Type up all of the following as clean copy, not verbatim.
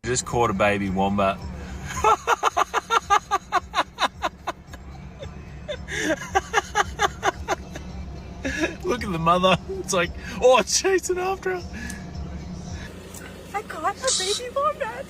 Just caught a baby wombat. Look at the mother. It's like, oh, it's chasing after her. I caught a baby wombat.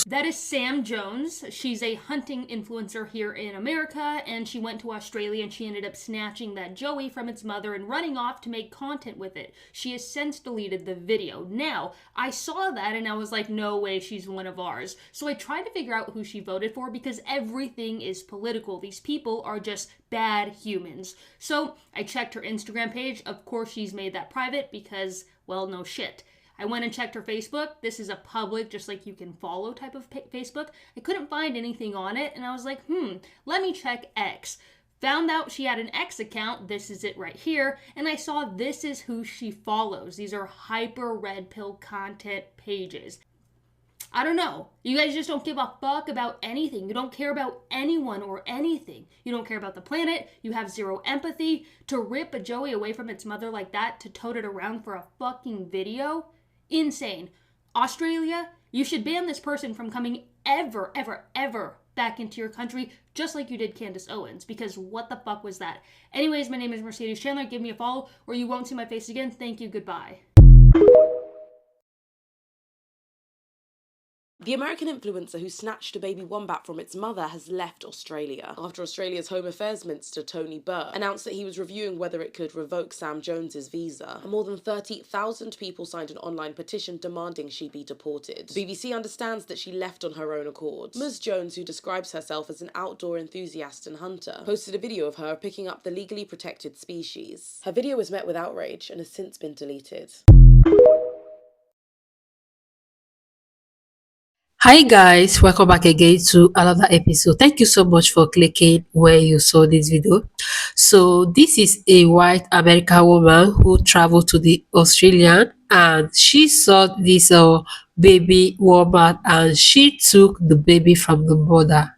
That is Sam Jones. She's a hunting influencer here in America, and she went to Australia and she ended up snatching that joey from its mother and running off to make content with it. She has since deleted the video. Now, I saw that and I was like, no way, she's one of ours. So I tried to figure out who she voted for because everything is political. These people are just bad humans. So I checked her Instagram page. Of course, she's made that private because, well, no shit. I went and checked her Facebook. This is a public, just like you can follow type of Facebook. I couldn't find anything on it, and I was like, let me check X. Found out she had an X account. This is it right here. And I saw this is who she follows. These are hyper red pill content pages. I don't know. You guys just don't give a fuck about anything. You don't care about anyone or anything. You don't care about the planet. You have zero empathy. To rip a joey away from its mother like that, to tote it around for a fucking video? Insane. Australia, you should ban this person from coming ever, ever, ever back into your country, just like you did Candace Owens, because what the fuck was that? Anyways, my name is Mercedes Chandler. Give me a follow or you won't see my face again. Thank you. Goodbye. The American influencer who snatched a baby wombat from its mother has left Australia after Australia's Home Affairs Minister Tony Burke announced that he was reviewing whether it could revoke Sam Jones's visa. And more than 30,000 people signed an online petition demanding she be deported. The BBC understands that she left on her own accord. Ms. Jones, who describes herself as an outdoor enthusiast and hunter, posted a video of her picking up the legally protected species. Her video was met with outrage and has since been deleted. Hi guys, welcome back again to another episode. Thank you so much for clicking where you saw this video. So this is a white American woman who traveled to the Australian and she saw this baby wombat and she took the baby from the mother.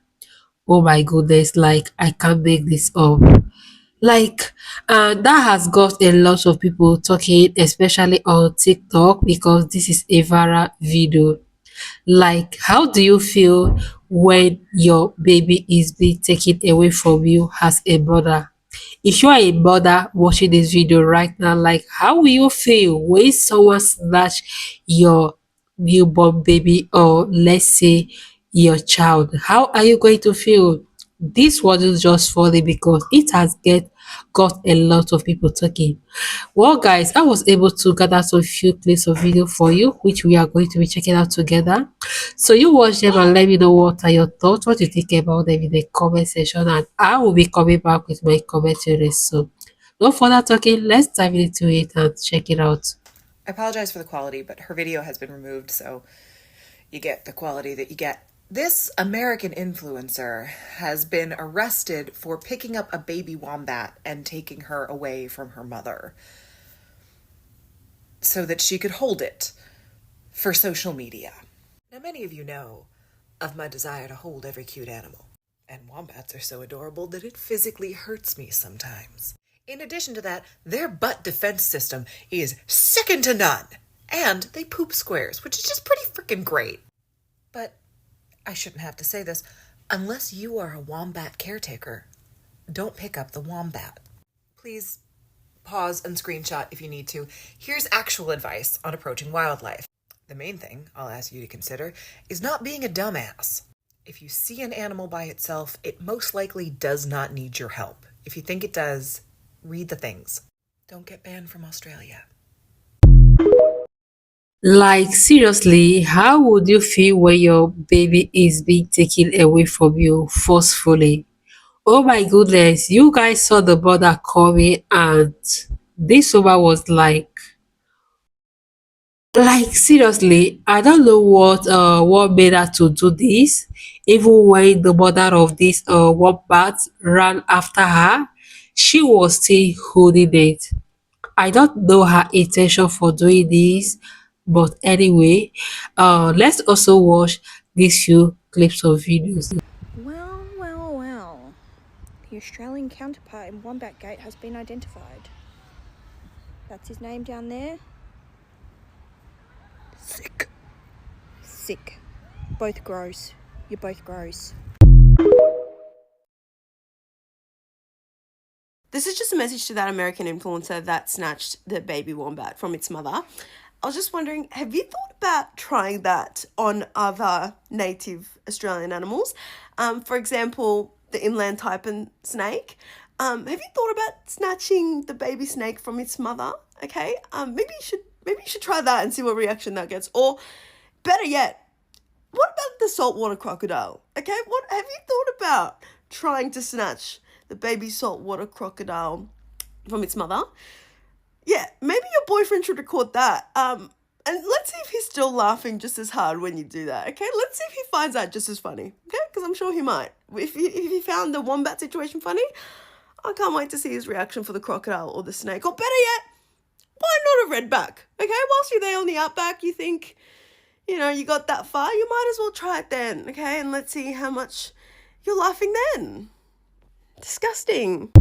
Oh my goodness, like I can't make this up. Like that has got a lot of people talking, especially on TikTok, because this is a viral video. Like, how do you feel when your baby is being taken away from you as a mother? If you are a mother watching this video right now, like, how will you feel when someone snatch your newborn baby, or let's say your child? How are you going to feel? This wasn't just funny because it has got a lot of people talking. Well guys, I was able to gather some few clips of video for you which we are going to be checking out together. So you watch them and let me know what are your thoughts, what you think about them in the comment section, and I will be coming back with my commentary. So no further talking, let's dive into it and check it out. I apologize for the quality, but her video has been removed, so you get the quality that you get. This American influencer has been arrested for picking up a baby wombat and taking her away from her mother so that she could hold it for social media. Now, many of you know of my desire to hold every cute animal, and wombats are so adorable that it physically hurts me sometimes. In addition to that, their butt defense system is second to none, and they poop squares, which is just pretty freaking great. But I shouldn't have to say this, unless you are a wombat caretaker, don't pick up the wombat. Please pause and screenshot if you need to. Here's actual advice on approaching wildlife. The main thing I'll ask you to consider is not being a dumbass. If you see an animal by itself, it most likely does not need your help. If you think it does, read the things. Don't get banned from Australia. Like seriously, how would you feel when your baby is being taken away from you forcefully? Oh my goodness, you guys saw the mother coming and this woman was like seriously, I don't know what made her to do this. Even when the mother of this wombat ran after her, she was still holding it. I don't know her intention for doing this, but anyway, let's also watch these few clips of videos. Well, well, well. The Australian counterpart in Wombat Gate has been identified. That's his name down there. Sick. sick. Both gross. You're both gross. This is just a message to that American influencer that snatched the baby wombat from its mother. I was just wondering, have you thought about trying that on other native Australian animals? For example, the inland taipan snake. Have you thought about snatching the baby snake from its mother? Okay, maybe you should try that and see what reaction that gets. Or better yet, what about the saltwater crocodile? Okay, what have you thought about trying to snatch the baby saltwater crocodile from its mother? Yeah, maybe your boyfriend should record that. And let's see if he's still laughing just as hard when you do that, okay? Let's see if he finds that just as funny, okay? Because I'm sure he might. If he found the wombat situation funny, I can't wait to see his reaction for the crocodile or the snake. Or better yet, why not a redback, okay? Whilst you're there on the outback, you think, you got that far, you might as well try it then, okay? And let's see how much you're laughing then. Disgusting.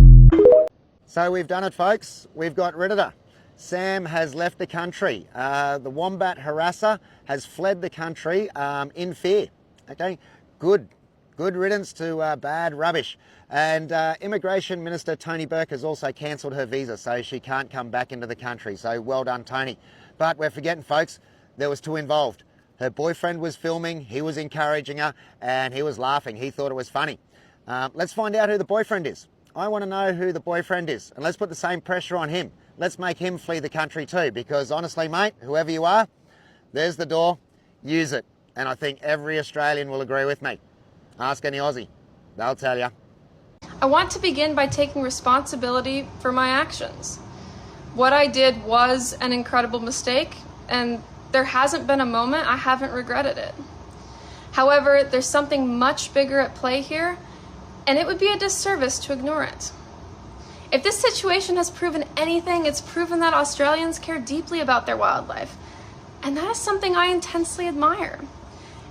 So we've done it, folks. We've got rid of her. Sam has left the country. The wombat harasser has fled the country in fear. Okay, good riddance to bad rubbish. And Immigration Minister Tony Burke has also cancelled her visa, so she can't come back into the country. So well done, Tony. But we're forgetting, folks, there was two involved. Her boyfriend was filming, he was encouraging her, and he was laughing. He thought it was funny. Let's find out who the boyfriend is. I want to know who the boyfriend is, and let's put the same pressure on him. Let's make him flee the country too, because honestly, mate, whoever you are, there's the door, use it. And I think every Australian will agree with me. Ask any Aussie, they'll tell you. I want to begin by taking responsibility for my actions. What I did was an incredible mistake, and there hasn't been a moment I haven't regretted it. However, there's something much bigger at play here, and it would be a disservice to ignore it. If this situation has proven anything, it's proven that Australians care deeply about their wildlife, and that is something I intensely admire.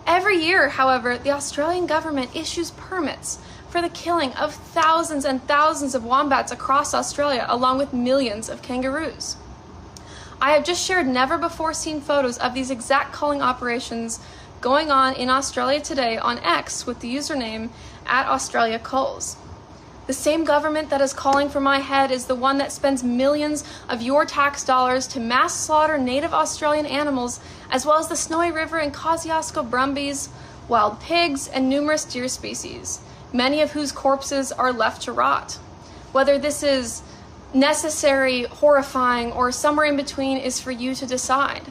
Every year, however, the Australian government issues permits for the killing of thousands and thousands of wombats across Australia, along with millions of kangaroos. I have just shared never-before-seen photos of these exact culling operations going on in Australia today on X with the username @AustraliaCulls. The same government that is calling for my head is the one that spends millions of your tax dollars to mass slaughter native Australian animals, as well as the Snowy River and Kosciuszko brumbies, wild pigs, and numerous deer species, many of whose corpses are left to rot. Whether this is necessary, horrifying, or somewhere in between is for you to decide.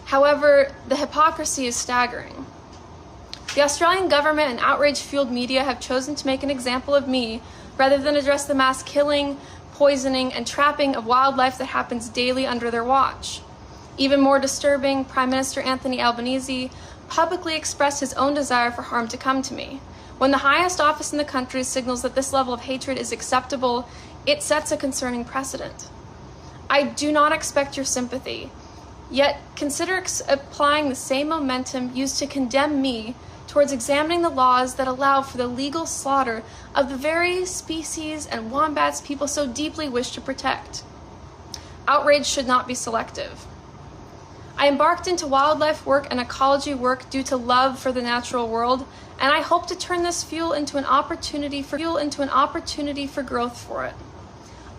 However, the hypocrisy is staggering. The Australian government and outrage-fueled media have chosen to make an example of me rather than address the mass killing, poisoning, and trapping of wildlife that happens daily under their watch. Even more disturbing, Prime Minister Anthony Albanese publicly expressed his own desire for harm to come to me. When the highest office in the country signals that this level of hatred is acceptable, it sets a concerning precedent. I do not expect your sympathy, yet consider applying the same momentum used to condemn me towards examining the laws that allow for the legal slaughter of the very species and wombats people so deeply wish to protect. Outrage should not be selective. I embarked into wildlife work and ecology work due to love for the natural world, and I hope to turn this fuel into an opportunity for growth for it.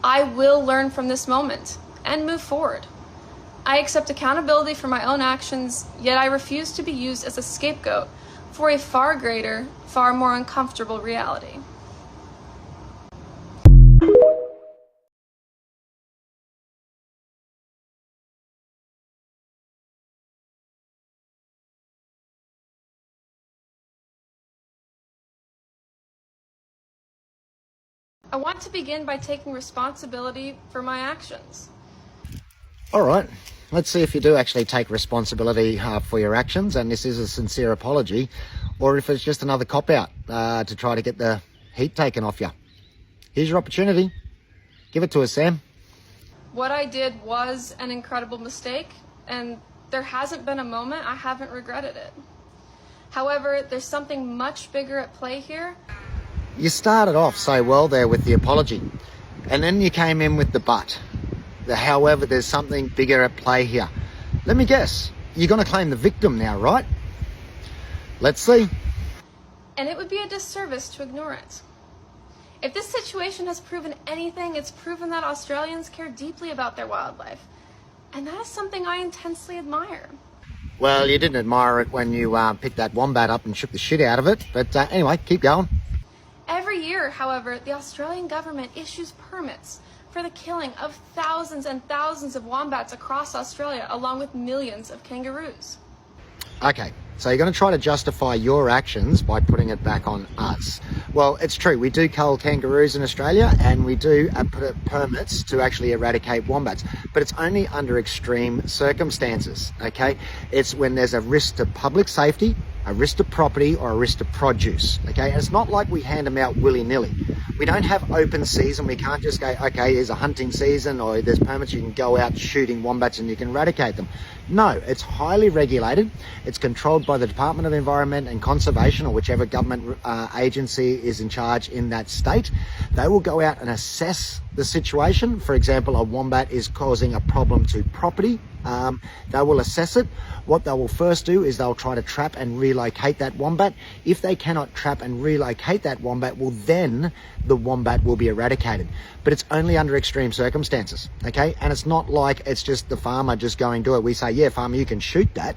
I will learn from this moment and move forward. I accept accountability for my own actions, yet I refuse to be used as a scapegoat for a far greater, far more uncomfortable reality. I want to begin by taking responsibility for my actions. All right, let's see if you do actually take responsibility for your actions, and this is a sincere apology, or if it's just another cop-out to try to get the heat taken off you. Here's your opportunity. Give it to us, Sam. What I did was an incredible mistake, and there hasn't been a moment I haven't regretted it. However, there's something much bigger at play here. You started off so well there with the apology, and then you came in with the but. However, there's something bigger at play here. Let me guess, you're going to claim the victim now, right? Let's see. And it would be a disservice to ignore it. If this situation has proven anything, it's proven that Australians care deeply about their wildlife. And that is something I intensely admire. Well, you didn't admire it when you picked that wombat up and shook the shit out of it. But anyway, keep going. Every year, however, the Australian government issues permits for the killing of thousands and thousands of wombats across Australia, along with millions of kangaroos. Okay, so you're going to try to justify your actions by putting it back on us. Well, it's true, we do cull kangaroos in Australia, and we do put permits to actually eradicate wombats, but it's only under extreme circumstances, okay? It's when there's a risk to public safety, a risk to property, or a risk to produce, okay? And it's not like we hand them out willy-nilly. We don't have open season. We can't just go, okay, there's a hunting season, or there's permits, you can go out shooting wombats and you can eradicate them. No, it's highly regulated. It's controlled by the Department of Environment and Conservation, or whichever government agency is in charge in that state. They will go out and assess the situation. For example, a wombat is causing a problem to property. They will assess it. What they will first do is they'll try to trap and relocate that wombat. If they cannot trap and relocate that wombat, well, then the wombat will be eradicated. But it's only under extreme circumstances, okay? And it's not like it's just the farmer just going do it. We say, yeah, farmer, you can shoot that.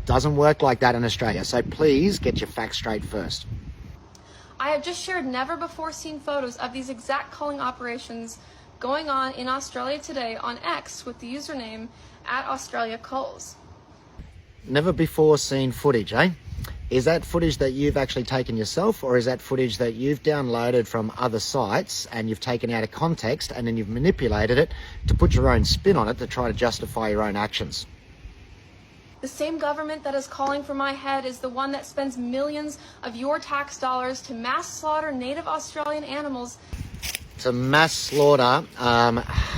Doesn't work like that in Australia. So please get your facts straight first. I have just shared never before seen photos of these exact culling operations going on in Australia today on X with the username @AustraliaCulls. Never before seen footage, eh? Is that footage that you've actually taken yourself, or is that footage that you've downloaded from other sites and you've taken out of context and then you've manipulated it to put your own spin on it to try to justify your own actions? The same government that is calling for my head is the one that spends millions of your tax dollars to mass slaughter native Australian animals. To mass slaughter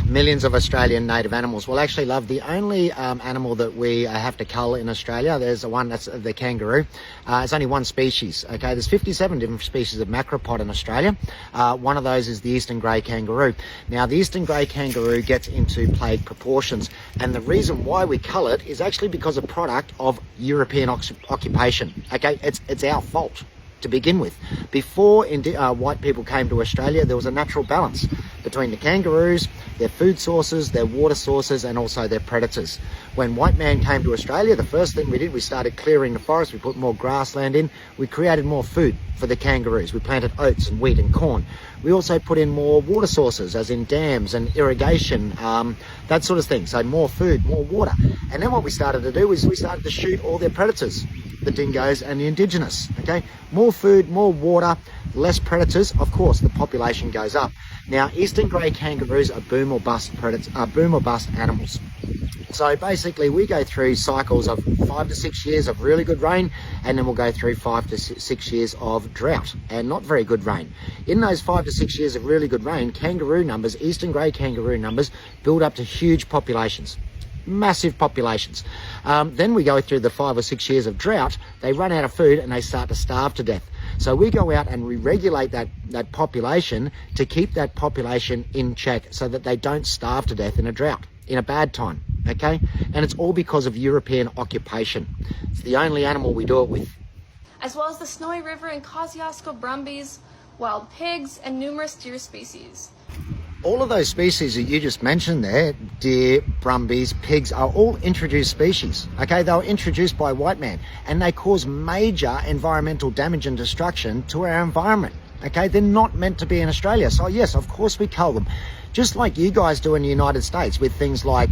millions of Australian native animals. Well, actually, love, the only animal that we have to cull in Australia, there's the one that's the kangaroo. It's only one species, okay? There's 57 different species of macropod in Australia. One of those is the eastern grey kangaroo. Now, the eastern grey kangaroo gets into plague proportions, and the reason why we cull it is actually because a product of European occupation, okay? It's our fault to begin with. Before white people came to Australia, there was a natural balance between the kangaroos, their food sources, their water sources, and also their predators. When white man came to Australia, the first thing we did, we started clearing the forest, we put more grassland in, we created more food for the kangaroos. We planted oats and wheat and corn. We also put in more water sources, as in dams and irrigation, that sort of thing. So more food, more water. And then what we started to do is we started to shoot all their predators, the dingoes and the indigenous, okay? More food, more water, less predators, of course, the population goes up. Now, eastern grey kangaroos are boom or bust animals. So basically, we go through cycles of 5 to 6 years of really good rain, and then we'll go through 5 to 6 years of drought and not very good rain. In those 5 to 6 years of really good rain, kangaroo numbers, eastern grey kangaroo numbers, build up to huge populations. Massive populations. Then we go through the 5 or 6 years of drought, they run out of food and they start to starve to death. So we go out and we regulate that population to keep that population in check so that they don't starve to death in a drought, in a bad time, okay? And it's all because of European occupation. It's the only animal we do it with. As well as the Snowy River and Kosciuszko brumbies, wild pigs, and numerous deer species. All of those species that you just mentioned there, deer, brumbies, pigs, are all introduced species, okay? They were introduced by white man, and they cause major environmental damage and destruction to our environment, okay? They're not meant to be in Australia. So yes, of course we cull them, just like you guys do in the United States with things like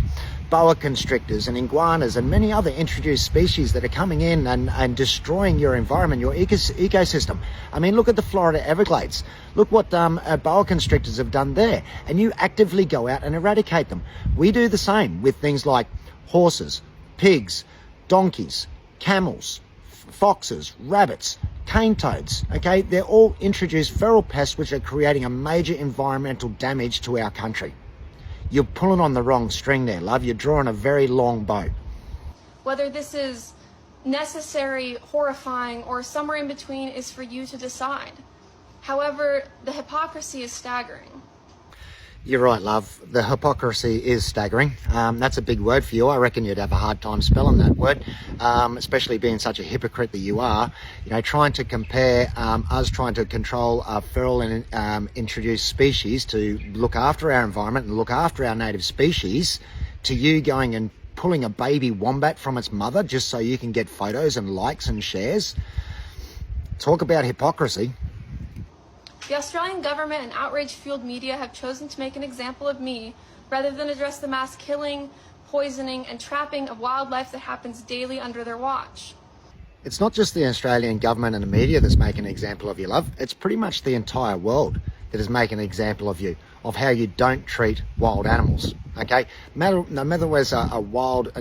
boa constrictors and iguanas and many other introduced species that are coming in and destroying your environment, your ecosystem. I mean, look at the Florida Everglades. Look what boa constrictors have done there, and you actively go out and eradicate them. We do the same with things like horses, pigs, donkeys, camels, foxes, rabbits, cane toads, okay? They're all introduced feral pests which are creating a major environmental damage to our country. You're pulling on the wrong string there, love. You're drawing a very long bow. Whether this is necessary, horrifying, or somewhere in between is for you to decide. However, the hypocrisy is staggering. You're right, love. The hypocrisy is staggering. That's a big word for you. I reckon you'd have a hard time spelling that word, especially being such a hypocrite that you are. You know, trying to compare us trying to control a feral and introduced species to look after our environment and look after our native species, to you going and pulling a baby wombat from its mother just so you can get photos and likes and shares. Talk about hypocrisy. The Australian government and outrage-fueled media have chosen to make an example of me rather than address the mass killing, poisoning, and trapping of wildlife that happens daily under their watch. It's not just the Australian government and the media that's making an example of you, love. It's pretty much the entire world that is making an example of you, of how you don't treat wild animals, okay? No matter whether it's a wild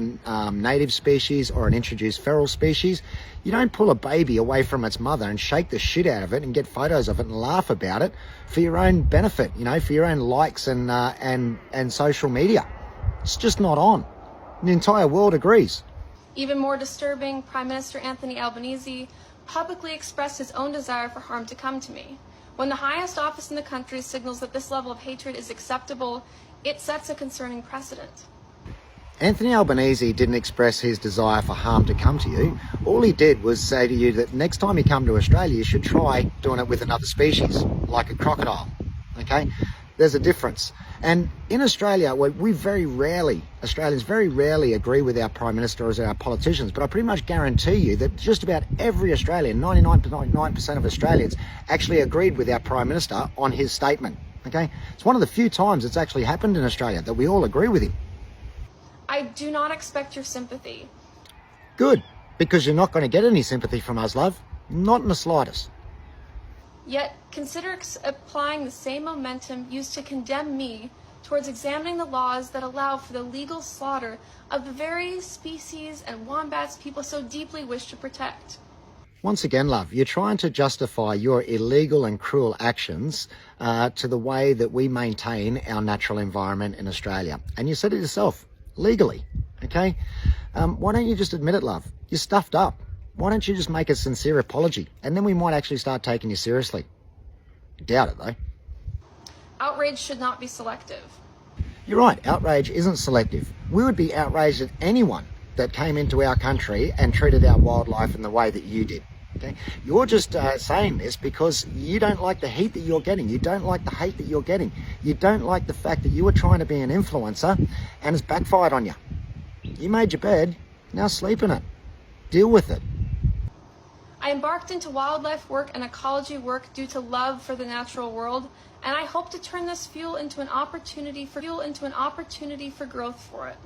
native species or an introduced feral species, you don't pull a baby away from its mother and shake the shit out of it and get photos of it and laugh about it for your own benefit, you know, for your own likes and social media. It's just not on. The entire world agrees. Even more disturbing, Prime Minister Anthony Albanese publicly expressed his own desire for harm to come to me. When the highest office in the country signals that this level of hatred is acceptable, it sets a concerning precedent. Anthony Albanese didn't express his desire for harm to come to you. All he did was say to you that next time you come to Australia, you should try doing it with another species, like a crocodile, okay? There's a difference. And in Australia, we very rarely, Australians very rarely agree with our Prime Minister or our politicians, but I pretty much guarantee you that just about every Australian, 99.9% of Australians, actually agreed with our Prime Minister on his statement, okay? It's one of the few times it's actually happened in Australia that we all agree with him. I do not expect your sympathy. Good, because you're not going to get any sympathy from us, love. Not in the slightest. Yet, consider applying the same momentum used to condemn me towards examining the laws that allow for the legal slaughter of the very species and wombats people so deeply wish to protect. Once again, love, you're trying to justify your illegal and cruel actions to the way that we maintain our natural environment in Australia. And you said it yourself, legally, okay? Why don't you just admit it, love? You're stuffed up. Why don't you just make a sincere apology? And then we might actually start taking you seriously. Doubt it, though. Outrage should not be selective. You're right, outrage isn't selective. We would be outraged at anyone that came into our country and treated our wildlife in the way that you did. Okay? You're just saying this because you don't like the heat that you're getting. You don't like the hate that you're getting. You don't like the fact that you were trying to be an influencer and it's backfired on you. You made your bed, now sleep in it. Deal with it. I embarked into wildlife work and ecology work due to love for the natural world, and I hope to turn this fuel into an opportunity for growth for it.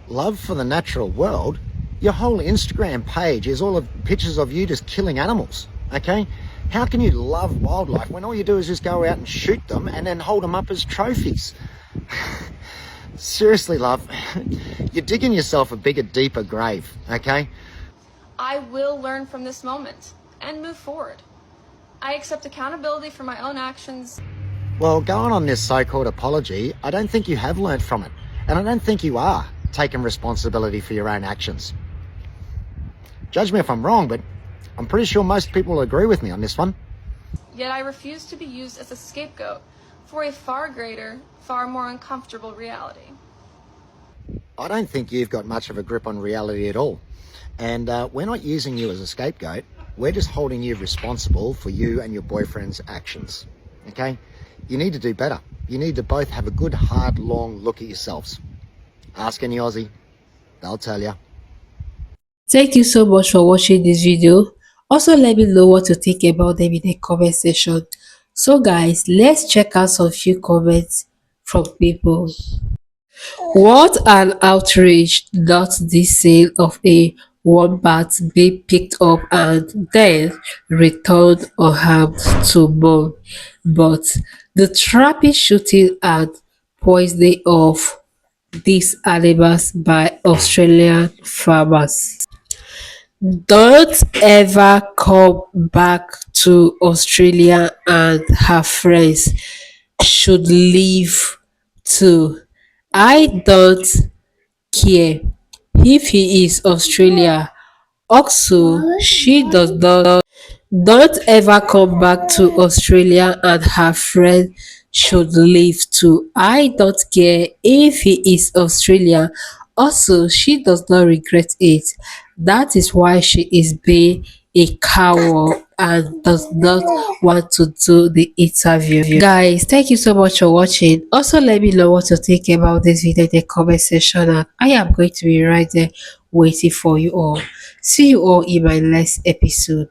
Love for the natural world? Your whole Instagram page is all of pictures of you just killing animals, okay? How can you love wildlife when all you do is just go out and shoot them and then hold them up as trophies? Seriously, love, you're digging yourself a bigger, deeper grave, okay? I will learn from this moment and move forward. I accept accountability for my own actions. Well, going on this so-called apology, I don't think you have learnt from it. And I don't think you are taking responsibility for your own actions. Judge me if I'm wrong, but I'm pretty sure most people will agree with me on this one. Yet I refuse to be used as a scapegoat for a far greater, far more uncomfortable reality. I don't think you've got much of a grip on reality at all. And we're not using you as a scapegoat. We're just holding you responsible for you and your boyfriend's actions, okay? You need to do better. You need to both have a good, hard, long look at yourselves. Ask any Aussie, they'll tell you. Thank you so much for watching this video. Also, let me know what you think about them in the comment section. So guys, let's check out some few comments from people. What an outrage, not the sale of a wombat being picked up and then returned unharmed to mom, but the trapping, shooting and poisoning of these animals by Australian farmers. Don't ever come back to Australia, and her friends should leave too. I don't care if he is Australia. Also, she does not Don't ever come back to Australia and her friend should leave too. I don't care if he is Australian. Also, she does not regret it. That is why she is being a coward and does not want to do the interview. Guys, thank you so much for watching. Also, let me know what you think about this video in the comment section, and I am going to be right there waiting for you all. See you all in my next episode.